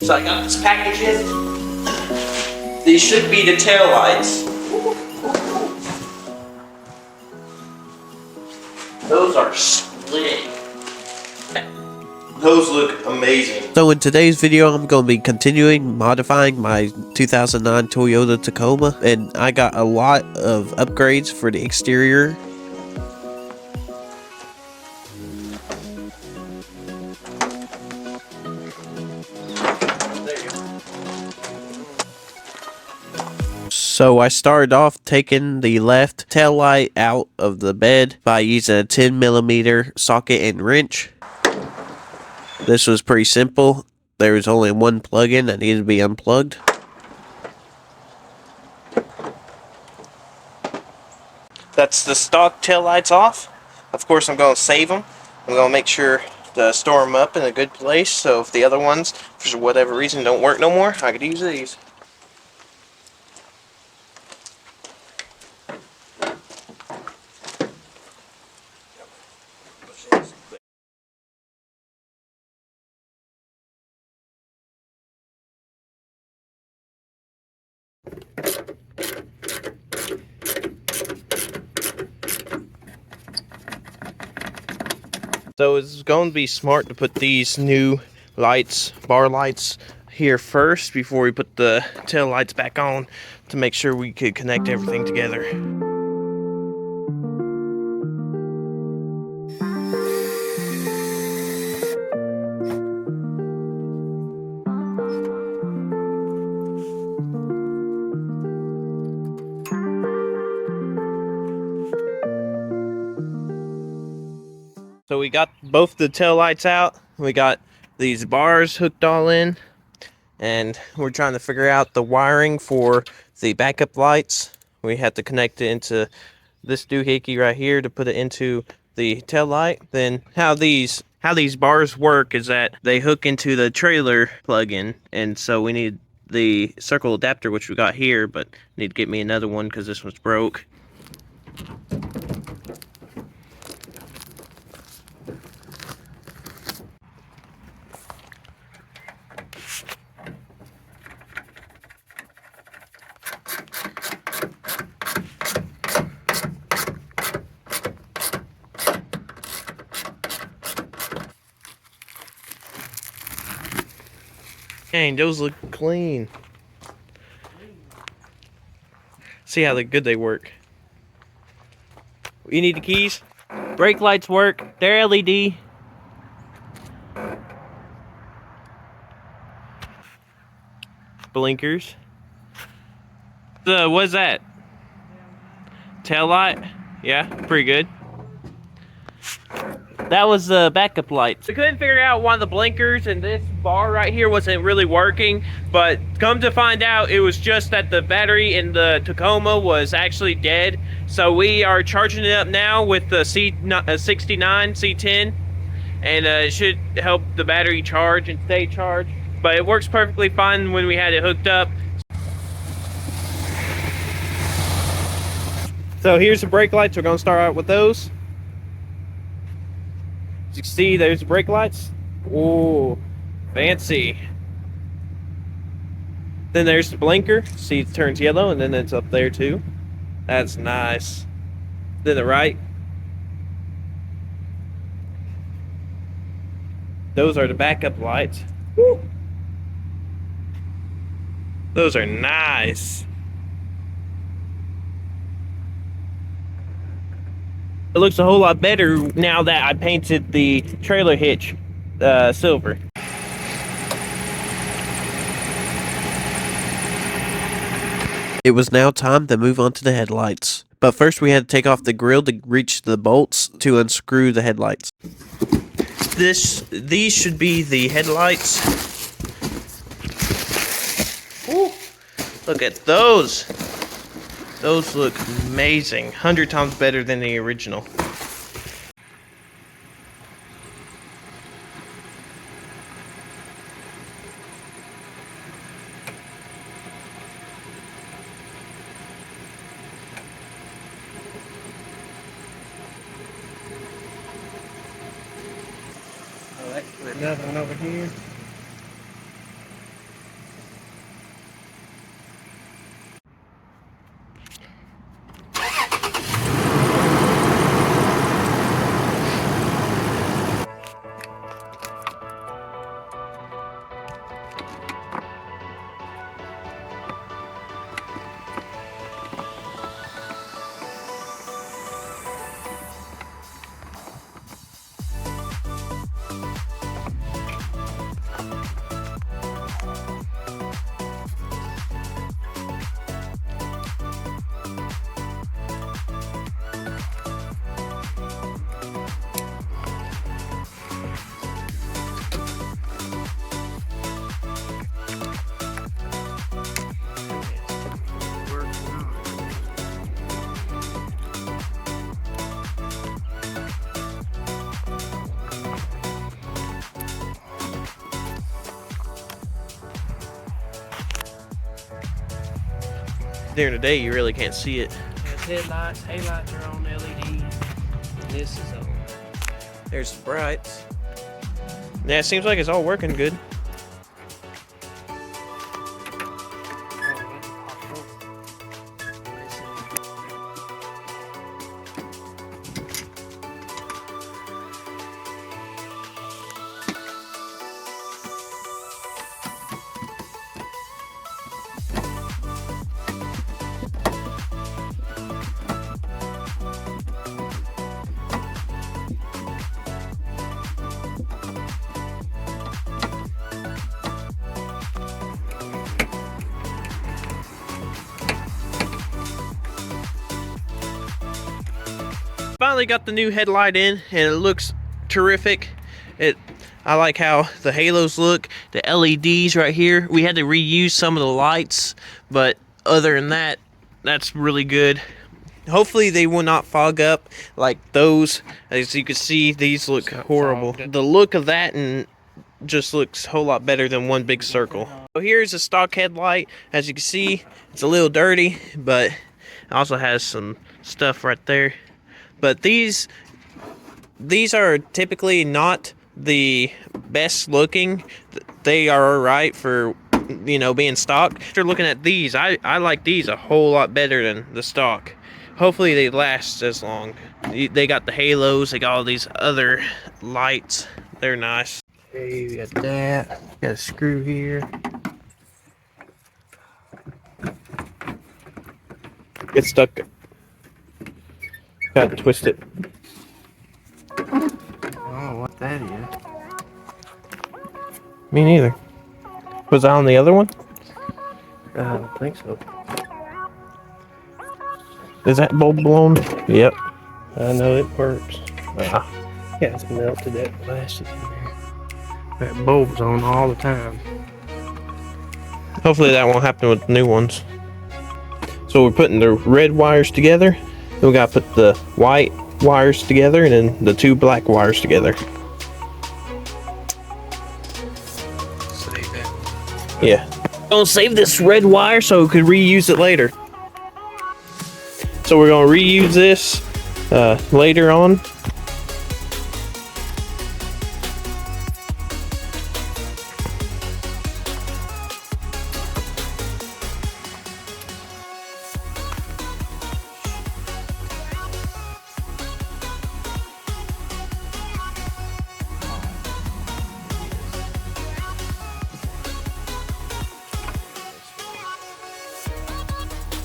So I got this package in. These should be the tail lights. Those are slick. Those look amazing. So in today's video, I'm going to be continuing modifying my 2009 Toyota Tacoma, and I got a lot of upgrades for the exterior. So I started off taking the left tail light out of the bed by using a 10mm socket and wrench. This was pretty simple. There was only one plug-in that needed to be unplugged. That's the stock tail lights off. Of course, I'm going to save them. I'm going to make sure to store them up in a good place, so if the other ones, for whatever reason, don't work no more, I could use these. So it's going to be smart to put these new lights, bar lights, here first before we put the tail lights back on to make sure we could connect everything together. So we got both the tail lights out. We got these bars hooked all in, and we're trying to figure out the wiring for the backup lights. We had to connect it into this doohickey right here to put it into the tail light. Then how these bars work is that they hook into the trailer plug-in, and so we need the circle adapter, which we got here, but need to get me another one because this one's broke. Dang, those look clean. See how good they work. You need the keys? Brake lights work. They're LED. Blinkers. What's that? Tail light? Yeah, pretty good. That was the backup lights. We couldn't figure out why the blinkers and this bar right here wasn't really working, but come to find out, it was just that the battery in the Tacoma was actually dead. So we are charging it up now with the C69, C10, and it should help the battery charge and stay charged. But it works perfectly fine when we had it hooked up. So here's the brake lights. We're gonna start out with those. As you can see, there's the brake lights. Ooh, fancy. Then there's the blinker. See, it turns yellow, and then it's up there too. That's nice. Then the right. Those are the backup lights. Woo. Those are nice. It looks a whole lot better now that I painted the trailer hitch silver. It was now time to move on to the headlights. But first we had to take off the grill to reach the bolts to unscrew the headlights. These should be the headlights. Ooh, look at those. Those look amazing. 100 times better than the original. Put another one over here. during the day you really can't see it. There's headlights, taillights are on LEDs. This is on. There's the brights. Yeah, it seems like it's all working good. Finally got the new headlight in and it looks terrific. I like how the halos look, the LEDs right here. We had to reuse some of the lights, but other than that, that's really good. Hopefully they will not fog up like those. As you can see, these look horrible. The look of that and just looks a whole lot better than one big circle. So here's a stock headlight. As you can see, it's a little dirty, but it also has some stuff right there. But these are typically not the best looking. They are alright for, you know, being stock. After looking at these, I like these a whole lot better than the stock. Hopefully they last as long. They got the halos, they got all these other lights. They're nice. Okay, we got that. Got a screw here. Get stuck. Got to twist it. I don't know what that is. Me neither. Was that on the other one? I don't think so. Is that bulb blown? Yep. I know it works. Ah. Yeah, it's melted that plastic in there. That bulb's on all the time. Hopefully that won't happen with the new ones. So we're putting the red wires together. Then we gotta put the white wires together and then the two black wires together. Save that. Yeah. Gonna save this red wire so we could reuse it later. So we're gonna reuse this later on.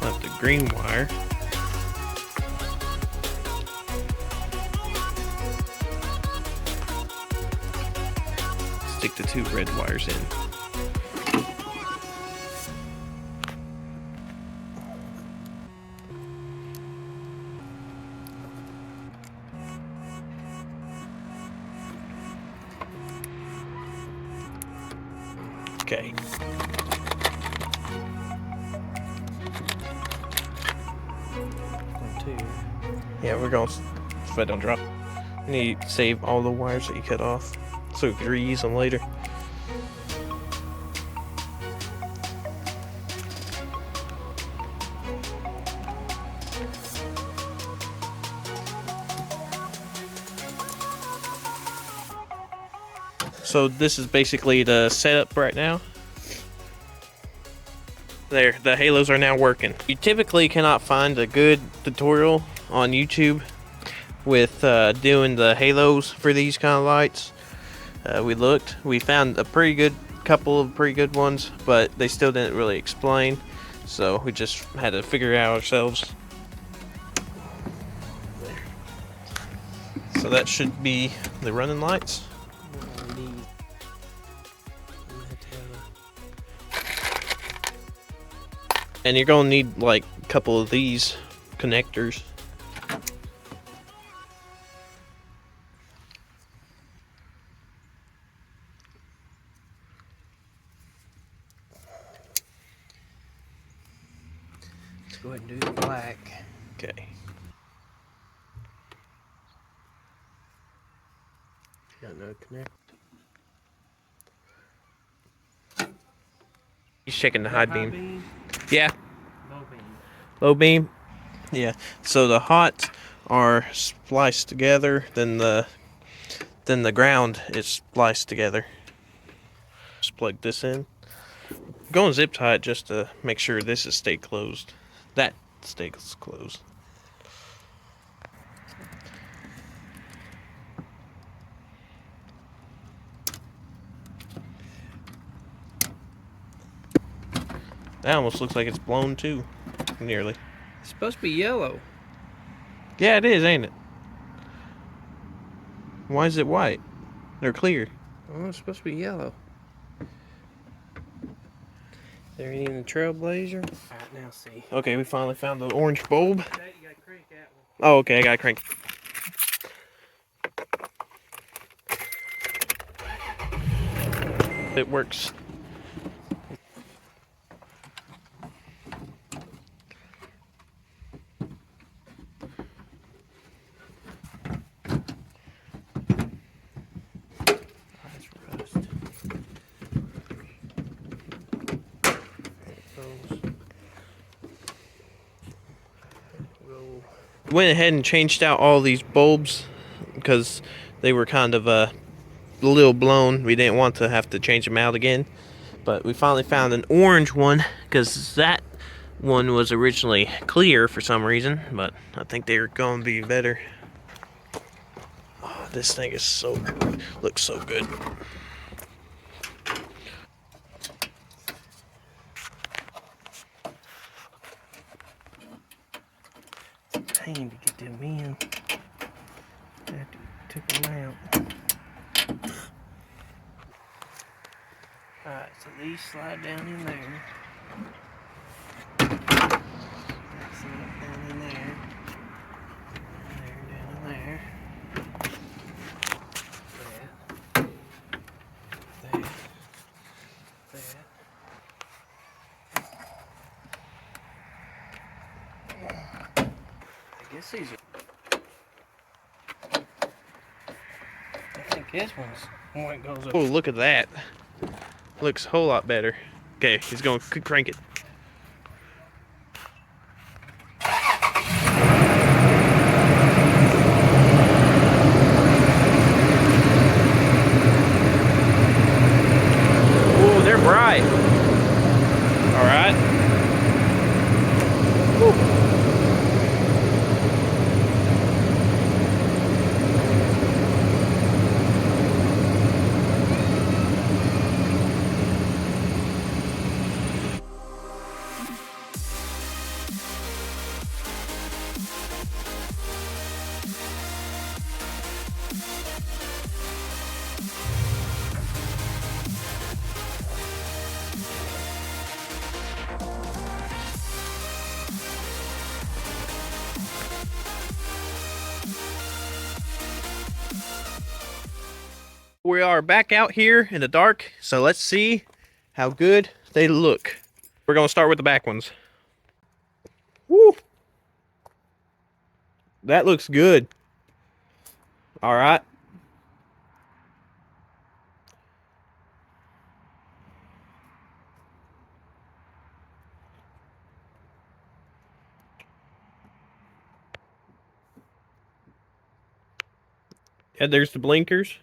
Left the green wire. Stick the two red wires in. Okay. Yeah, we're going so I don't drop. You need to save all the wires that you cut off so we can reuse them later. So this is basically the setup right now. There, the halos are now working. You typically cannot find a good tutorial on YouTube with doing the halos for these kind of lights. We found a couple of pretty good ones, but they still didn't really explain. So we just had to figure it out ourselves. So that should be the running lights. And you're gonna need like a couple of these connectors. Let's go ahead and do the black. Okay. Got no connect. He's checking the high beam. Yeah. Low beam. low beam. Yeah. So the hot are spliced together, then the ground is spliced together. Just plug this in. I'm going zip tie it just to make sure this is stay closed. That stays closed. That almost looks like it's blown too. Nearly. It's supposed to be yellow. Yeah, it is, ain't it? Why is it white? They're clear. Oh, it's supposed to be yellow. There ain't even a trailblazer. Alright, now see. Okay, we finally found the orange bulb. Okay, you gotta crank that one. Oh, okay, I gotta crank. It works. That's rust. Went ahead and changed out all these bulbs because they were kind of a little blown. We didn't want to have to change them out again, but we finally found an orange one because that one was originally clear for some reason, but I think they're going to be better. Oh, this thing is so looks so good. Pain to get them in. I have to took them out. Alright, so these slide down in there. That's it, down in there. There, down in there. That. That. I guess these are. I think this one's one that goes up. Oh, look at that. Looks a whole lot better. Okay, he's going to crank it. Oh, they're bright. All right. Woo. We are back out here in the dark, so let's see how good they look. We're gonna start with the back ones. Woo! That looks good. All right. Yeah, there's the blinkers.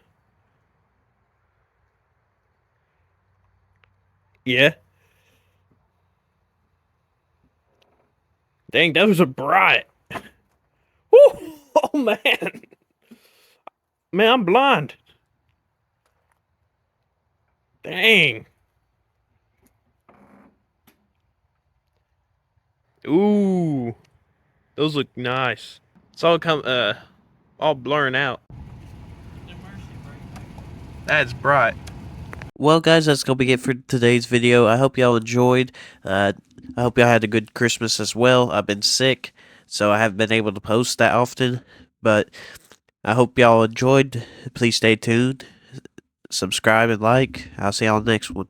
Yeah. Dang, those are bright. Woo! Oh, man. Man, I'm blind. Dang. Ooh. Those look nice. It's all all blurring out. That's bright. Well, guys, that's going to be it for today's video. I hope y'all enjoyed. I hope y'all had a good Christmas as well. I've been sick, so I haven't been able to post that often. But I hope y'all enjoyed. Please stay tuned. Subscribe and like. I'll see y'all next one.